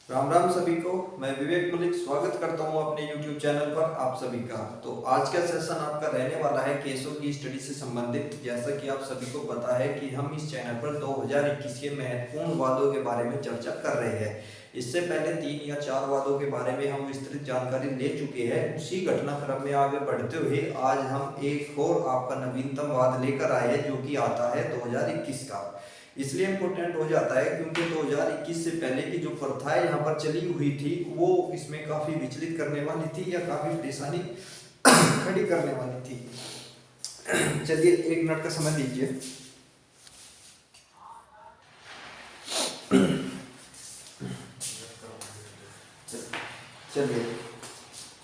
राम राम सभी को। मैं विवेक मलिक स्वागत करता हूं अपने YouTube चैनल पर आप सभी का। तो आज का सेशन आपका रहने वाला है केसों की स्टडी से संबंधित। जैसा कि आप सभी को पता है कि हम इस चैनल पर 2021 के महत्वपूर्ण वादों के बारे में चर्चा कर रहे हैं। इससे पहले 3 या 4 वादों के बारे में हम विस्तृत जानकारी ले चुके हैं। उसी घटनाक्रम में आगे बढ़ते हुए आज हम एक और आपका नवीनतम वाद लेकर आए हैं, जो कि आता है 2021 का। इसलिए इम्पोर्टेंट हो जाता है क्योंकि 2021 से पहले की जो प्रथाएं यहाँ पर चली हुई थी वो इसमें काफी विचलित करने वाली थी या काफी परेशानी खड़ी करने वाली थी। चलिए 1 मिनट का समय दीजिए। चलिए,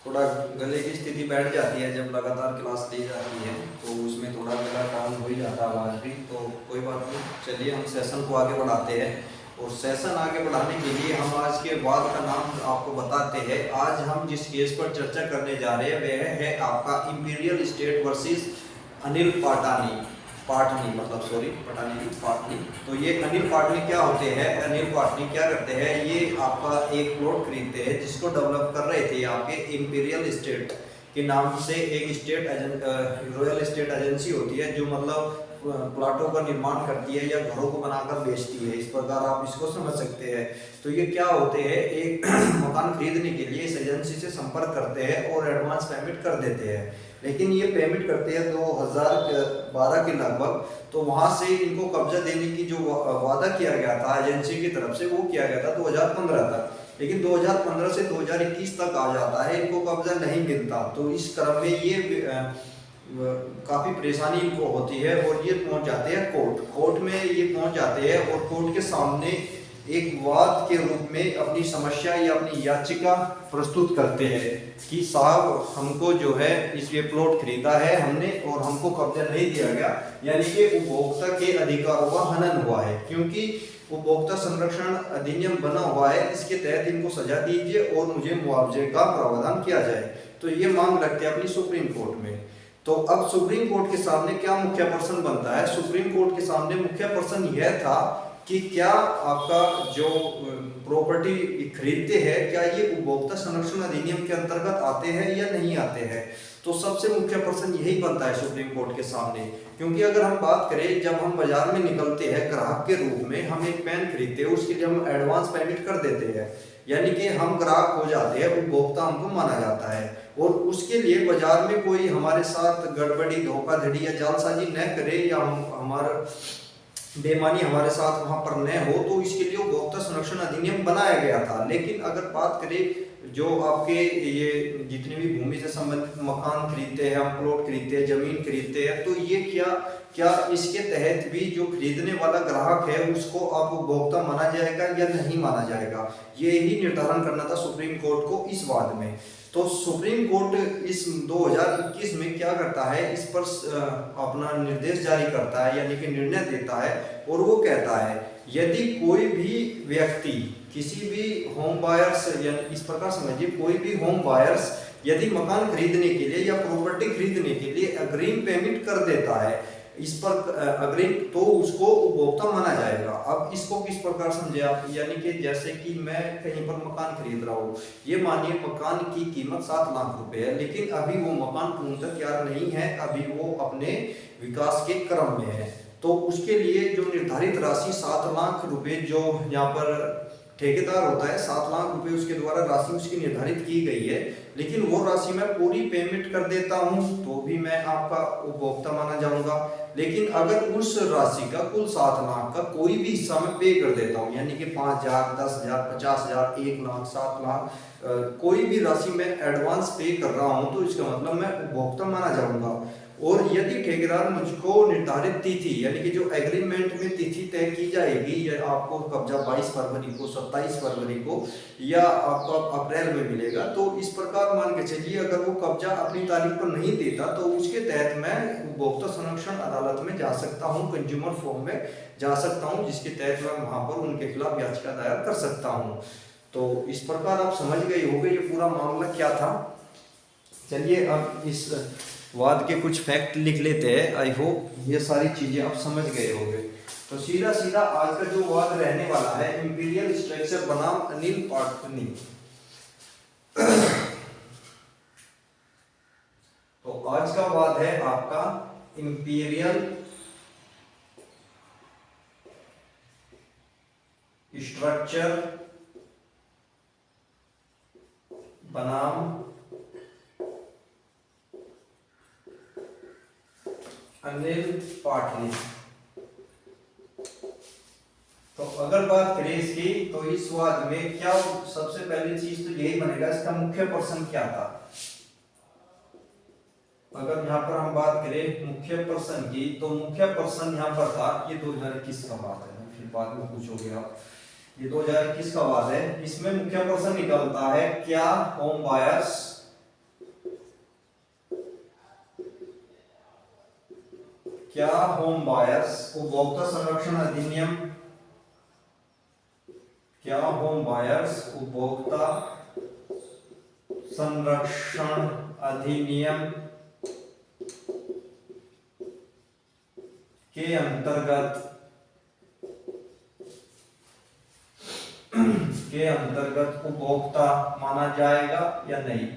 थोड़ा गले की स्थिति बैठ जाती है जब लगातार क्लास ली जाती है, तो उसमें थोड़ा गला डाउन हो ही जाता है आवाज़ भी। तो कोई बात नहीं, चलिए हम सेशन को आगे बढ़ाते हैं। और सेशन आगे बढ़ाने के लिए हम आज के वाद का नाम आपको बताते हैं। आज हम जिस केस पर चर्चा करने जा रहे हैं वह है आपका imperial state versus Anil Patni. तो ये अनिल पाटनी क्या होते हैं? अनिल पाटनी क्या करते हैं? ये आपका एक प्लॉट खरीदते हैं जिसको डेवलप कर रहे थे आपके इंपीरियल स्टेट के नाम से। एक रॉयल स्टेट एजेंसी होती है जो मतलब प्लाटों का निर्माण करती है या घरों को बनाकर बेचती है। इस प्रकार आप इसको समझ सकते हैं। तो ये क्या होते हैं, एक मकान खरीदने के लिए इस एजेंसी से संपर्क करते हैं और एडवांस पेमेंट कर देते हैं। लेकिन ये पेमेंट करते हैं 2012 के लगभग। तो वहां से इनको कब्जा देने की जो वादा किया गया था एजेंसी की तरफ से, वो किया गया था 2015 तक। लेकिन 2015 से 2021 तक आ जाता है, इनको कब्जा नहीं मिलता। तो इस क्रम में ये काफी परेशानी इनको होती है और ये पहुंच जाते हैं कोर्ट में। ये पहुंच जाते हैं और कोर्ट के सामने एक वाद के रूप में अपनी समस्या या अपनी याचिका प्रस्तुत करते हैं कि साहब हमको जो है इस ये प्लॉट खरीदा है हमने और हमको कब्जा नहीं दिया गया, यानी कि उपभोक्ता के अधिकारों का हनन हुआ है। क्योंकि उपभोक्ता संरक्षण अधिनियम बना हुआ है, इसके तहत इनको सजा दीजिए और मुझे मुआवजे का प्रावधान किया जाए। तो ये मांग रखते हैं अपनी सुप्रीम कोर्ट में। तो अब सुप्रीम कोर्ट के सामने क्या मुख्य प्रश्न बनता है? सुप्रीम कोर्ट के सामने मुख्य प्रश्न यह था कि क्या आपका जो प्रॉपर्टी खरीदते हैं क्या ये उपभोक्ता संरक्षण अधिनियम के अंतर्गत आते हैं या नहीं आते हैं? तो सबसे मुख्य प्रश्न यही बनता है सुप्रीम कोर्ट के सामने। क्योंकि अगर हम बात करें, जब हम बाजार में निकलते हैं ग्राहक के रूप में, हम एक पेन खरीदते हैं, उसके लिए हम एडवांस पेमेंट कर देते हैं, यानी कि हम ग्राहक हो जाते हैं, उपभोक्ता हमको माना जाता है। और उसके लिए बाजार में कोई हमारे साथ गड़बड़ी, धोखाधड़ी या जालसाजी न करे या हमारा बेईमानी हमारे साथ वहां पर न हो, तो इसके लिए उपभोक्ता संरक्षण अधिनियम बनाया गया था। लेकिन अगर बात करें जो आपके ये जितने भी भूमि से संबंधित मकान खरीदते हैं, हम प्लॉट खरीदते हैं, जमीन खरीदते हैं, तो ये क्या इसके तहत भी जो खरीदने वाला ग्राहक है उसको आप उपभोक्ता माना जाएगा या नहीं माना जाएगा? ये ही निर्धारण करना था सुप्रीम कोर्ट को इस वाद में। तो सुप्रीम कोर्ट इस 2021 में क्या करता है, इस पर अपना निर्देश जारी करता है, यानी कि निर्णय देता है। और वो कहता है यदि कोई भी व्यक्ति किसी भी होम बायर्स, यानी इस प्रकार समझिए, कोई भी होम बायर्स यदि मकान खरीदने के लिए या प्रॉपर्टी खरीदने के लिए अग्रिम पेमेंट कर देता है, इस पर अग्रिम, तो उसको उपभोक्ता माना जाएगा। अब इसको किस प्रकार समझे आप? यानी कि जैसे कि मैं कहीं पर मकान खरीद रहा हूँ, ये मानिए मकान की कीमत 7 लाख रुपए है, लेकिन अभी वो मकान पूर्णतः तैयार नहीं है, अभी वो अपने विकास के क्रम में है। तो उसके लिए जो निर्धारित राशि 7 लाख रुपए, जो यहाँ पर ठेकेदार होता है, 7 लाख रुपए उसके द्वारा राशि उसकी निर्धारित की गई है, लेकिन वो राशि मैं पूरी पेमेंट कर देता हूं तो भी मैं आपका उपभोक्ता माना जाऊंगा। लेकिन अगर उस राशि का कुल 7 लाख का कोई भी हिस्सा मैं पे कर देता हूं, यानी कि 5,000, 10,000, 50,000, 1 लाख, 7 लाख, कोई भी राशि मैं एडवांस पे कर रहा हूं, तो इसका मतलब मैं उपभोक्ता माना जाऊंगा। और यदि ठेकेदार मुझको निर्धारित तिथि, यानी कि जो एग्रीमेंट में तिथि तय की जाएगी, या आपको कब्जा 22 फरवरी को, 27 फरवरी को या आपको अप्रैल में मिलेगा, तो इस प्रकार मान के चलिए अगर वो कब्जा अपनी तारीख पर नहीं देता तो उसके तहत मैं उपभोक्ता संरक्षण अदालत में जा सकता हूँ, कंज्यूमर फॉर्म में जा सकता हूँ, जिसके तहत मैं वहां पर उनके खिलाफ याचिका दायर कर सकता हूँ। तो इस प्रकार आप समझ गए होंगे ये पूरा मामला क्या था। चलिए अब इस वाद के कुछ फैक्ट लिख लेते हैं। आई होप ये सारी चीजें आप समझ गए होंगे। तो सीधा सीधा आज का जो वाद रहने वाला है, इंपीरियल स्ट्रक्चर बनाम अनिल पाटनी। तो आज का वाद है आपका इंपीरियल स्ट्रक्चर बनाम अनिल पाटनी। तो अगर बात करें इसकी, तो इस वाद में क्या सबसे पहली चीज तो यही बनेगा, इसका मुख्य प्रश्न क्या था। अगर यहाँ पर हम बात करें मुख्य प्रश्न की, तो मुख्य प्रश्न यहाँ पर था, ये 2021 का बात है, फिर बाद में पूछोगे आप, ये 2021 का बात है। इसमें मुख्य प्रश्न निकलता है, क्या होम बायर्स उपभोक्ता संरक्षण अधिनियम, क्या होम बायर्स उपभोक्ता संरक्षण अधिनियम के अंतर्गत उपभोक्ता माना जाएगा या नहीं।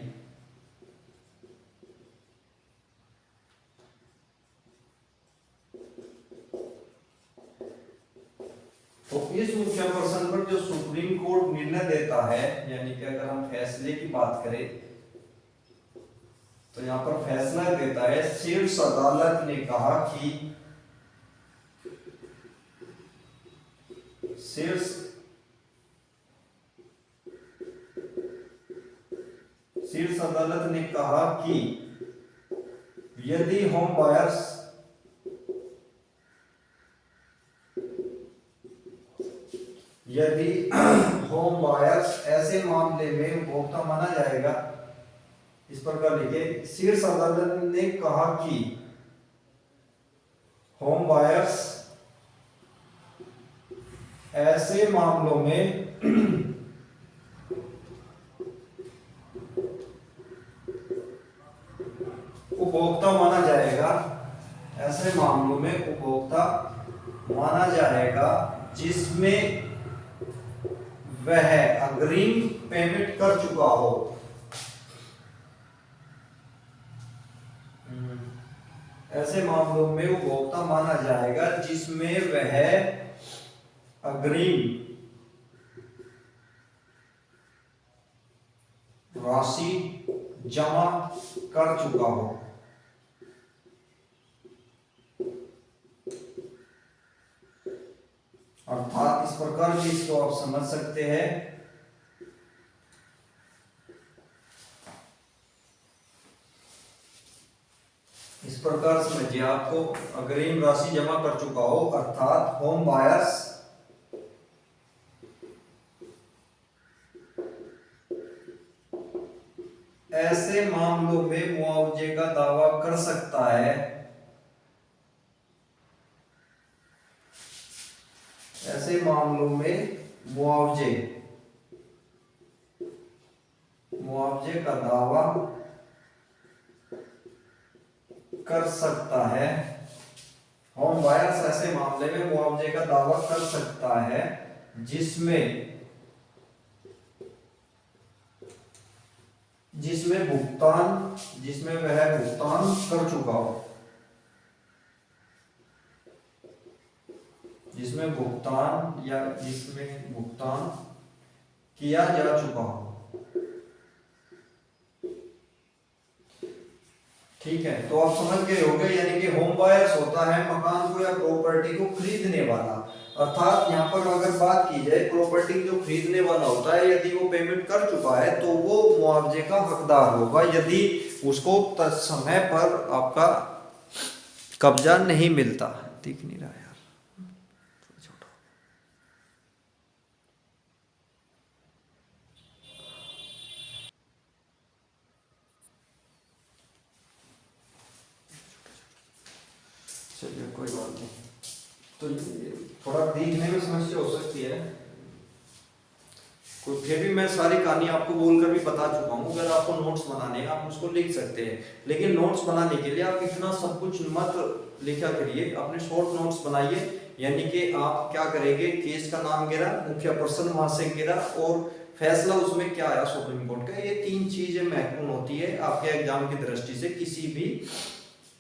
तो इस मुख्य प्रश्न पर जो सुप्रीम कोर्ट निर्णय देता है, यानी कि अगर हम फैसले की बात करें, तो यहां पर फैसला देता है, शीर्ष अदालत ने कहा कि शीर्ष अदालत ने कहा कि यदि होम बायर्स ऐसे मामले में उपभोक्ता माना जाएगा, इस प्रकार लिखे, शीर्ष अदालत ने कहा कि होम बायर्स ऐसे मामलों में उपभोक्ता माना जाएगा, ऐसे मामलों में उपभोक्ता माना जाएगा जिसमें वह अग्रिम पेमेंट कर चुका हो। ऐसे मामलों में उपभोक्ता माना जाएगा जिसमें वह अग्रिम राशि जमा कर चुका हो। अर्थात इस प्रकार की इसको आप समझ सकते हैं, इस प्रकार समझिए, आपको अग्रिम राशि जमा कर चुका हो, अर्थात होम बायर्स ऐसे मामलों में मुआवजे का दावा कर सकता है, ऐसे मामलों में मुआवजे का दावा कर सकता है। होम बायर्स ऐसे मामले में मुआवजे का दावा कर सकता है जिसमें वह भुगतान कर चुका हो, जिसमें भुगतान किया जा चुका हो। ठीक है, तो आप समझ गए होंगे, यानी कि होम बायर्स होता है मकान को या प्रॉपर्टी को खरीदने वाला। अर्थात यहाँ पर अगर बात की जाए, प्रॉपर्टी जो खरीदने वाला होता है, यदि वो पेमेंट कर चुका है तो वो मुआवजे का हकदार होगा, यदि उसको समय पर आपका कब्जा नहीं मिलता। दिख नहीं रहा यार, छोटा। चलिए कोई बात नहीं, तो थोड़ा देखने में समस्या हो सकती है। फिर भी मैं सारी कहानी आपको बोलकर भी बता चुका हूँ। अगर आपको नोट्स बनाने हैं आप उसको लिख सकते हैं, लेकिन नोट्स बनाने के लिए आप इतना सब कुछ मत लिखा करिए, अपने शॉर्ट नोट्स बनाइए। यानी कि आप क्या करेंगे, केस का नाम गिरा, मुख्य पर्सन वहां से गिरा और फैसला उसमें क्या आया सुप्रीम कोर्ट का। ये तीन चीजें महत्वपूर्ण होती है आपके एग्जाम की दृष्टि से किसी भी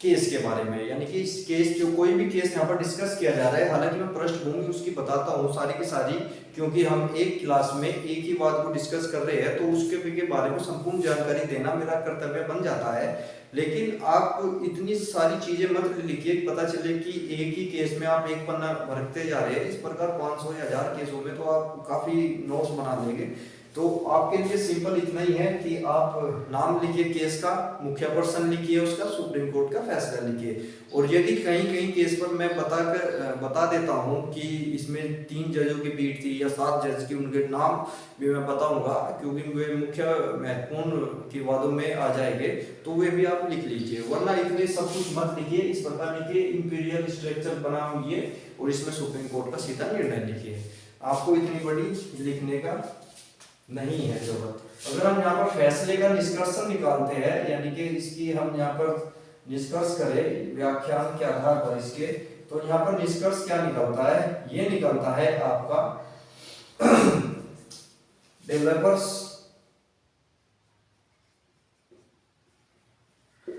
केस के बारे में। यानी कि इस केस जो कोई भी केस यहाँ पर डिस्कस किया जा रहा है, हालांकि मैं पृष्ठभूमि उसकी बताता हूँ सारी की सारी, क्योंकि हम एक क्लास में एक ही बात को डिस्कस कर रहे हैं तो उसके बारे में संपूर्ण जानकारी देना मेरा कर्तव्य बन जाता है। लेकिन आप इतनी सारी चीजें मत लिखिए, पता चले कि एक ही केस में आप एक पन्ना भरते जा रहे हैं। इस प्रकार 500 या 1000 केसों में तो आप काफी नोट्स बना लेंगे। तो आपके लिए सिंपल इतना ही है कि आप नाम लिखिए केस का, मुख्य पर्सन लिखिए उसका, सुप्रीम कोर्ट का फैसला लिखिए। और यदि कहीं कहीं केस पर मैं बता देता हूं कि इसमें 3 जजों की पीठ थी या 7 जज की, उनके नाम भी मैं बताऊंगा क्योंकि वे मुख्य महत्वपूर्ण विवादों में आ जाएंगे, तो वे भी आप लिख लीजिए। वरना इतने सब कुछ मत लिखिए। इस प्रकार लिखिए इंपीरियल स्ट्रक्चर बनाइए और इसमें सुप्रीम कोर्ट का सीधा निर्णय लिखिए। आपको इतनी बड़ी लिखने का नहीं है जरूरत। अगर हम यहाँ पर फैसले का निष्कर्ष निकालते हैं, यानी कि इसकी हम यहाँ पर निष्कर्ष करें व्याख्यान के आधार पर इसके, तो यहाँ पर निष्कर्ष क्या निकलता है, ये निकलता है आपका डेवलपर्स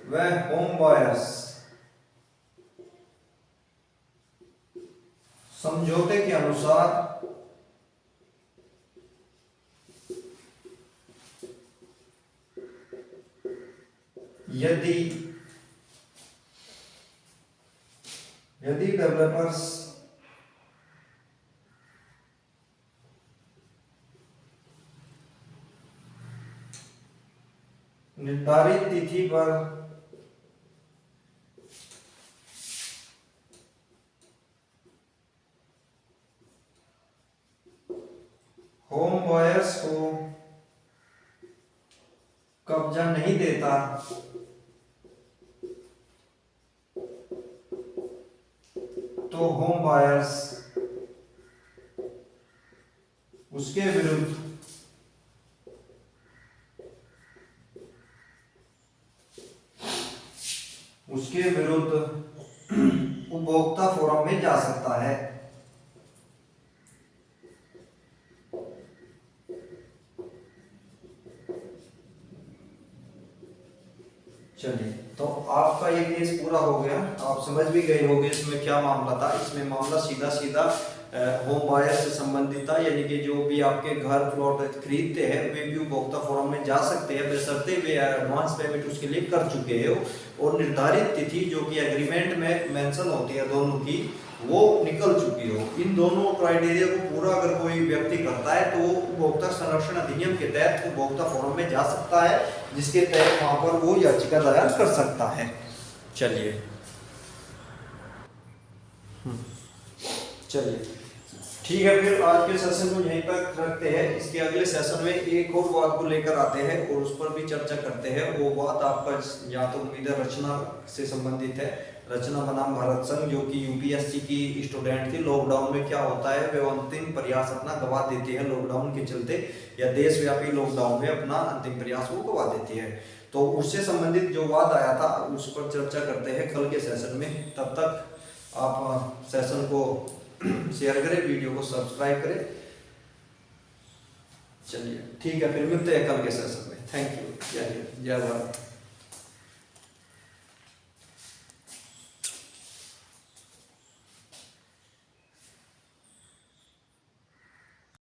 व होम बायर्स समझौते के अनुसार यदि डेवलपर्स निर्धारित तिथि पर होम बायर्स को कब्जा नहीं देता तो होम बायर्स उसके विरुद्ध उपभोक्ता फोरम में जा सकता है। चलिए, तो आपका ये केस पूरा हो गया, आप समझ भी गए होंगे इसमें क्या मामला था। इसमें मामला सीधा सीधा होम बायर से संबंधित था, यानी कि जो भी आपके घर प्लॉट खरीदते हैं वे भी उपभोक्ता फोरम में जा सकते हैं बशर्ते वे एडवांस पेमेंट उसके लिए कर चुके हो और निर्धारित तिथि जो कि एग्रीमेंट में मेंशन होती है दोनों की, वो निकल चुकी हो। इन दोनों क्राइटेरिया को पूरा अगर कोई व्यक्ति करता है तो वो उपभोक्ता संरक्षण अधिनियम के तहत उपभोक्ता फोरम में जा सकता है, जिसके तहत वहां पर वो याचिका दायर कर सकता है। चलिए ठीक है, फिर आज के सेशन को यहीं तक रखते हैं। इसके अगले सेशन में एक और बात को लेकर आते हैं और उस पर भी चर्चा करते हैं। वो बात आपका या तो उम्मीद है रचना से संबंधित है। रचना बनाम भारत संघ जो कि यूपीएससी की स्टूडेंट थी, लॉकडाउन में क्या होता है, वे अंतिम प्रयास अपना गवा देती है लॉकडाउन के चलते, या देशव्यापी लॉकडाउन में अपना अंतिम प्रयास वो गवा देती है। तो उससे संबंधित जो वाद आया था उस पर चर्चा करते हैं कल के सेशन में। तब तक आप सेशन को शेयर करें, वीडियो को सब्सक्राइब करें। चलिए ठीक है, फिर मिलते हैं कल के सेशन में। Thank you. जय भारत।